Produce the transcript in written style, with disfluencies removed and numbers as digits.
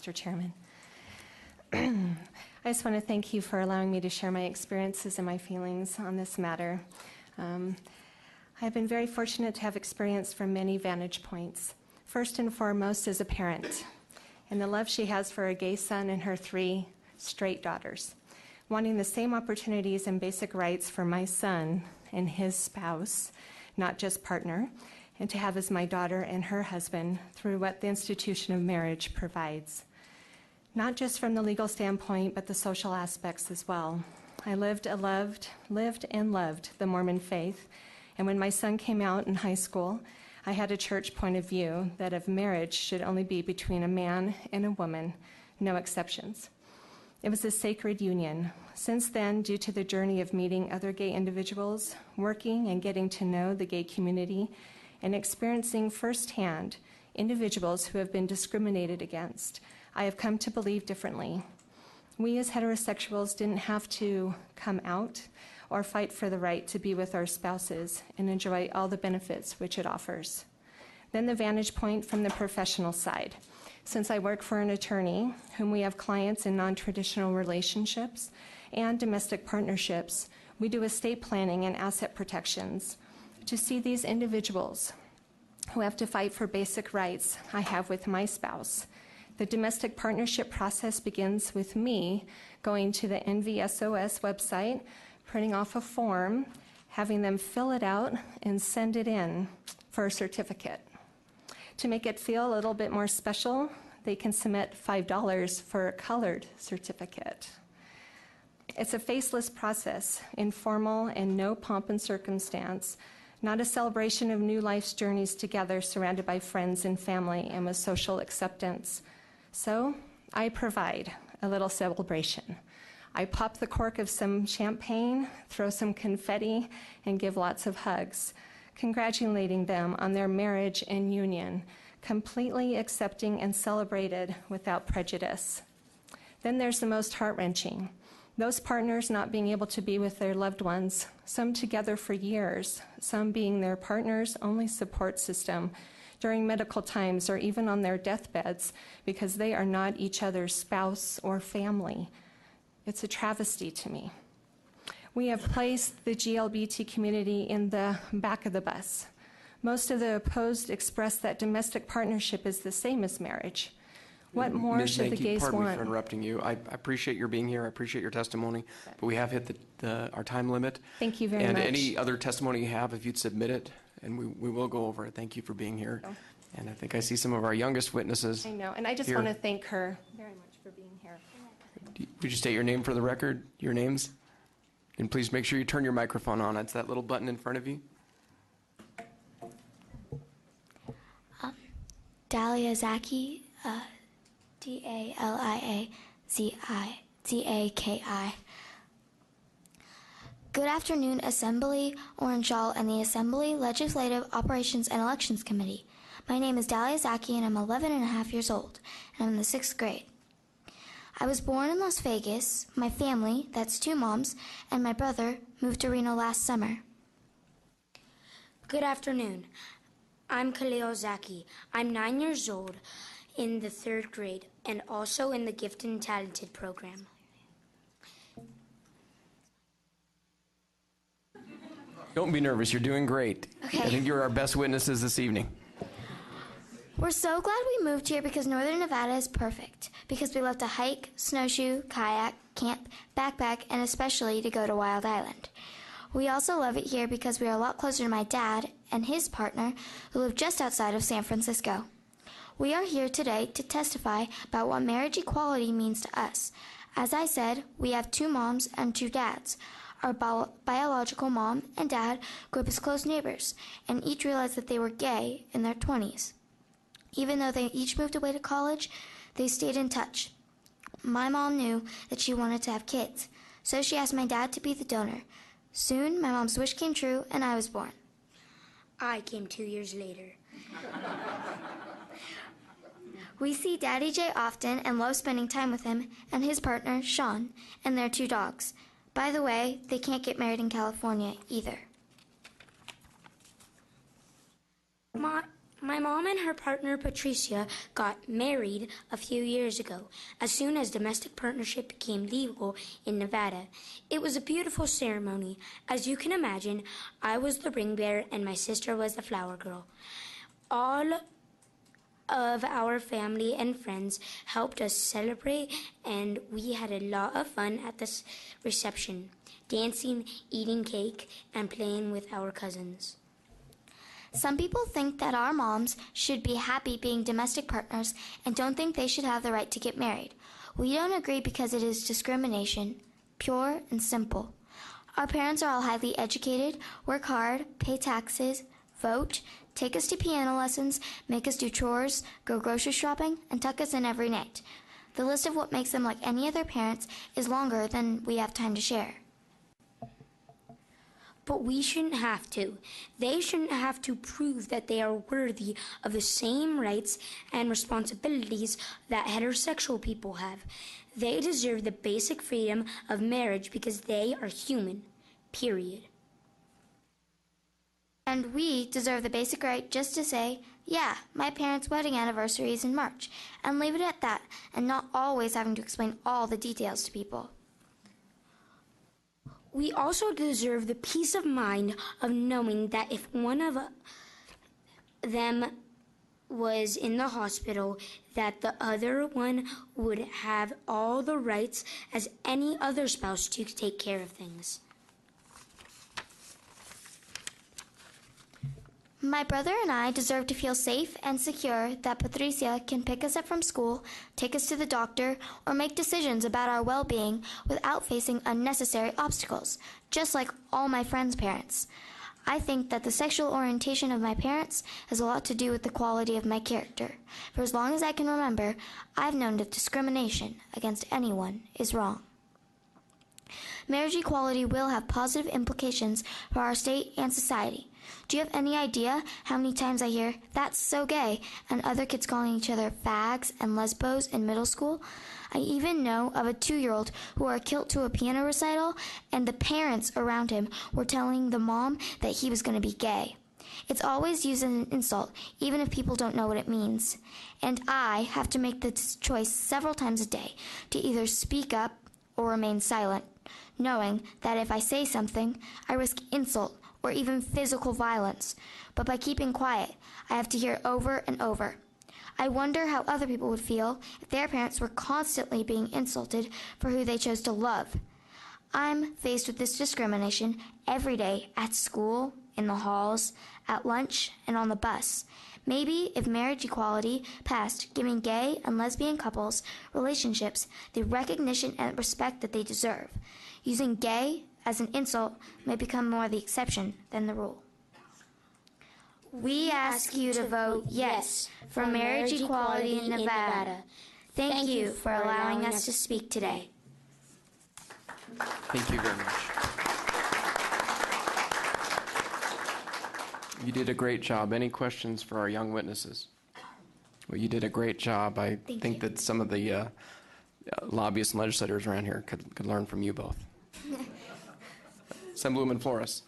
Mr. Chairman. I just want to thank you for allowing me to share my experiences and my feelings on this matter. I've been very fortunate to have experience from many vantage points. First and foremost as a parent, and the love she has for a gay son and her 3 straight daughters, wanting the same opportunities and basic rights for my son and his spouse, not just partner, and to have as my daughter and her husband through what the institution of marriage provides. Not just from the legal standpoint, but the social aspects as well. I lived and loved the Mormon faith, and when my son came out in high school, I had a church point of view that if marriage should only be between a man and a woman, no exceptions. It was a sacred union. Since then, due to the journey of meeting other gay individuals, working and getting to know the gay community, and experiencing firsthand individuals who have been discriminated against, I have come to believe differently. We as heterosexuals didn't have to come out or fight for the right to be with our spouses and enjoy all the benefits which it offers. Then the vantage point from the professional side. Since I work for an attorney whom we have clients in non-traditional relationships and domestic partnerships, we do estate planning and asset protections. To see these individuals who have to fight for basic rights I have with my spouse. The domestic partnership process begins with me going to the NVSOS website, printing off a form, having them fill it out and send it in for a certificate. To make it feel a little bit more special, they can submit $5 for a colored certificate. It's a faceless process, informal and no pomp and circumstance, not a celebration of new life's journeys together surrounded by friends and family and with social acceptance. So I provide a little celebration. I pop the cork of some champagne, throw some confetti, and give lots of hugs, congratulating them on their marriage and union, completely accepting and celebrated without prejudice. Then there's the most heart-wrenching. Those partners not being able to be with their loved ones, some together for years, some being their partner's only support system during medical times or even on their deathbeds because they are not each other's spouse or family. It's a travesty to me. We have placed the GLBT community in the back of the bus. Most of the opposed express that domestic partnership is the same as marriage. What more Ms. should the Manke, gays pardon want? me for interrupting you. I appreciate your being here. I appreciate your testimony, but we have hit our time limit. Thank you very much. And any other testimony you have, if you'd submit it, and we will go over it. Thank you for being here. Oh. And I think I see some of our youngest witnesses. I know, and I just here. want to thank her very much for being here. Would you state your name for the record, your names? And please make sure you turn your microphone on. It's that little button in front of you. Dalia Zaki, DALIAZAKI. Good afternoon, Assembly, Orange Hall, and the Assembly Legislative Operations and Elections Committee. My name is Dalia Zaki, and I'm 11 and a half years old, and I'm in the 6th grade. I was born in Las Vegas. My family, that's 2 moms, and my brother moved to Reno last summer. Good afternoon. I'm Khalil Zaki. I'm 9 years old in the 3rd grade and also in the Gifted and Talented program. Don't be nervous. You're doing great. Okay. I think you're our best witnesses this evening. We're so glad we moved here because Northern Nevada is perfect, because we love to hike, snowshoe, kayak, camp, backpack, and especially to go to Wild Island. We also love it here because we are a lot closer to my dad and his partner, who live just outside of San Francisco. We are here today to testify about what marriage equality means to us. As I said, we have 2 moms and 2 dads. Our biological mom and dad grew up as close neighbors, and each realized that they were gay in their 20s. Even though they each moved away to college, they stayed in touch. My mom knew that she wanted to have kids, so she asked my dad to be the donor. Soon, my mom's wish came true, and I was born. I came 2 years later. We see Daddy J often and love spending time with him and his partner, Sean, and their 2 dogs. By the way, they can't get married in California either. My mom and her partner Patricia got married a few years ago, as soon as domestic partnership became legal in Nevada. It was a beautiful ceremony. As you can imagine, I was the ring bearer and my sister was the flower girl. All of our family and friends helped us celebrate, and we had a lot of fun at this reception, dancing, eating cake, and playing with our cousins. Some people think that our moms should be happy being domestic partners and don't think they should have the right to get married. We don't agree because it is discrimination, pure and simple. Our parents are all highly educated, work hard, pay taxes, vote, take us to piano lessons, make us do chores, go grocery shopping, and tuck us in every night. The list of what makes them like any other parents is longer than we have time to share. But we shouldn't have to. They shouldn't have to prove that they are worthy of the same rights and responsibilities that heterosexual people have. They deserve the basic freedom of marriage because they are human, period. And we deserve the basic right just to say, yeah, my parents' wedding anniversary is in March, and leave it at that, and not always having to explain all the details to people. We also deserve the peace of mind of knowing that if one of them was in the hospital, that the other one would have all the rights as any other spouse to take care of things. My brother and I deserve to feel safe and secure that Patricia can pick us up from school, take us to the doctor, or make decisions about our well-being without facing unnecessary obstacles, just like all my friends' parents. I think that the sexual orientation of my parents has a lot to do with the quality of my character. For as long as I can remember, I've known that discrimination against anyone is wrong. Marriage equality will have positive implications for our state and society. Do you have any idea how many times I hear, "That's so gay," and other kids calling each other fags and lesbos in middle school? I even know of a 2-year-old who wore a kilt to a piano recital, and the parents around him were telling the mom that he was going to be gay. It's always used as an insult, even if people don't know what it means. And I have to make this choice several times a day to either speak up or remain silent, knowing that if I say something, I risk insult or even physical violence. But by keeping quiet, I have to hear it over and over. I wonder how other people would feel if their parents were constantly being insulted for who they chose to love. I'm faced with this discrimination every day at school, in the halls, at lunch, and on the bus. Maybe if marriage equality passed, giving gay and lesbian couples relationships the recognition and respect that they deserve, using gay as an insult may become more the exception than the rule. We ask you to vote yes for marriage equality in Nevada. Thank you for allowing us to speak today. Thank you very much. You did a great job. Any questions for our young witnesses? Well, you did a great job. I think that some of the lobbyists and legislators around here could learn from you both. Assemblywoman Flores.